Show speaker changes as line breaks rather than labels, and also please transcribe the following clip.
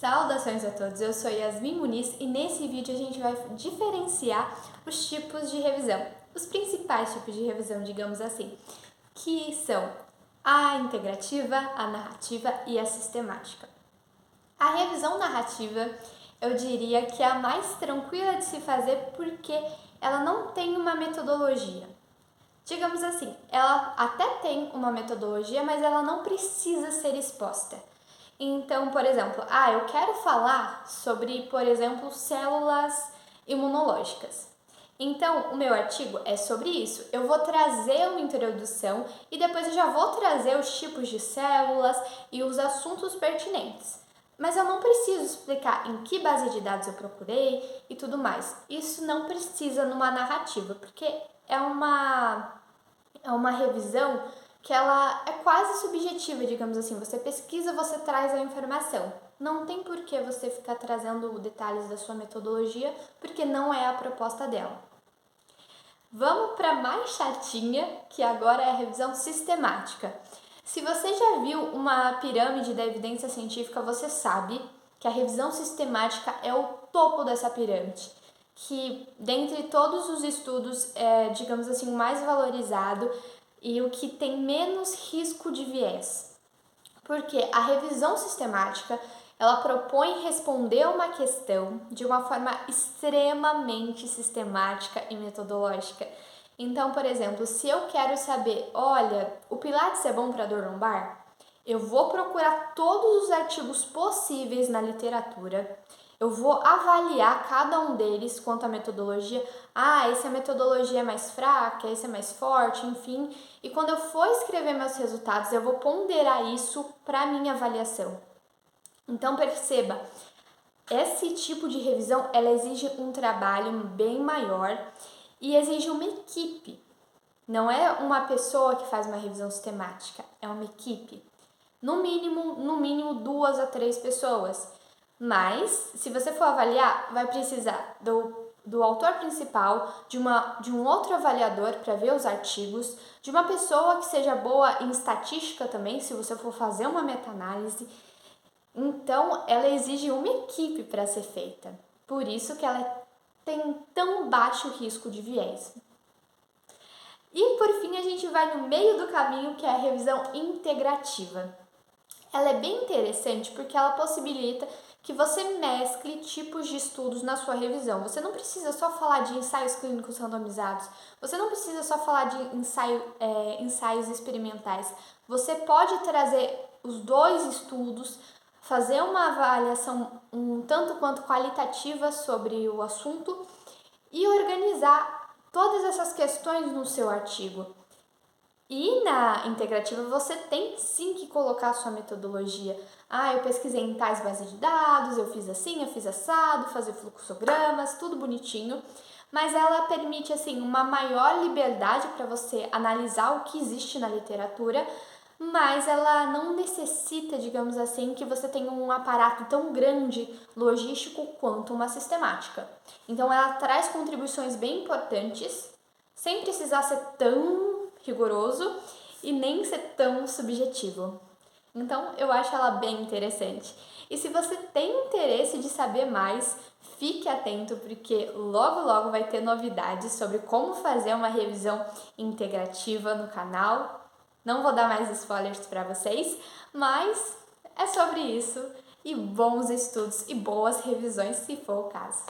Saudações a todos, eu sou Yasmin Muniz e nesse vídeo a gente vai diferenciar os tipos de revisão, os principais tipos de revisão, digamos assim, que são a integrativa, a narrativa e a sistemática. A revisão narrativa eu diria que é a mais tranquila de se fazer porque ela não tem uma metodologia. Digamos assim, ela até tem uma metodologia, mas ela não precisa ser exposta. Então, por exemplo, eu quero falar sobre, por exemplo, células imunológicas. Então, o meu artigo é sobre isso. Eu vou trazer uma introdução e depois eu já vou trazer os tipos de células e os assuntos pertinentes. Mas eu não preciso explicar em que base de dados eu procurei e tudo mais. Isso não precisa numa narrativa, porque é uma revisão que ela é quase subjetiva, digamos assim. Você pesquisa, você traz a informação. Não tem por que você ficar trazendo detalhes da sua metodologia, porque não é a proposta dela. Vamos para a mais chatinha, que agora é a revisão sistemática. Se você já viu uma pirâmide da evidência científica, você sabe que a revisão sistemática é o topo dessa pirâmide, que dentre todos os estudos é, digamos assim, o mais valorizado e o que tem menos risco de viés. Porque a revisão sistemática, ela propõe responder uma questão de uma forma extremamente sistemática e metodológica. Então, por exemplo, se eu quero saber, olha, o Pilates é bom para dor lombar? Eu vou procurar todos os artigos possíveis na literatura, eu vou avaliar cada um deles quanto à metodologia. Essa metodologia é mais fraca, esse é mais forte, enfim. E quando eu for escrever meus resultados, eu vou ponderar isso para a minha avaliação. Então, perceba, esse tipo de revisão, ela exige um trabalho bem maior e exige uma equipe. Não é uma pessoa que faz uma revisão sistemática, é uma equipe. No mínimo 2 a 3 pessoas. Mas, se você for avaliar, vai precisar do autor principal, de um outro avaliador para ver os artigos, de uma pessoa que seja boa em estatística também, se você for fazer uma meta-análise. Então, ela exige uma equipe para ser feita. Por isso que ela tem tão baixo risco de viés. E, por fim, a gente vai no meio do caminho, que é a revisão integrativa. Ela é bem interessante porque ela possibilita que você mescle tipos de estudos na sua revisão. Você não precisa só falar de ensaios clínicos randomizados, você não precisa só falar de ensaios experimentais. Você pode trazer os dois estudos, fazer uma avaliação um tanto quanto qualitativa sobre o assunto e organizar todas essas questões no seu artigo. E na integrativa você tem sim que colocar a sua metodologia. Eu pesquisei em tais bases de dados, eu fiz assim, eu fiz assado, fazer fluxogramas, tudo bonitinho. Mas ela permite assim uma maior liberdade para você analisar o que existe na literatura, mas ela não necessita, digamos assim, que você tenha um aparato tão grande logístico quanto uma sistemática. Então ela traz contribuições bem importantes, sem precisar ser tão rigoroso e nem ser tão subjetivo. Então, eu acho ela bem interessante. E se você tem interesse de saber mais, fique atento porque logo vai ter novidades sobre como fazer uma revisão integrativa no canal. Não vou dar mais spoilers para vocês, mas é sobre isso. E bons estudos e boas revisões se for o caso.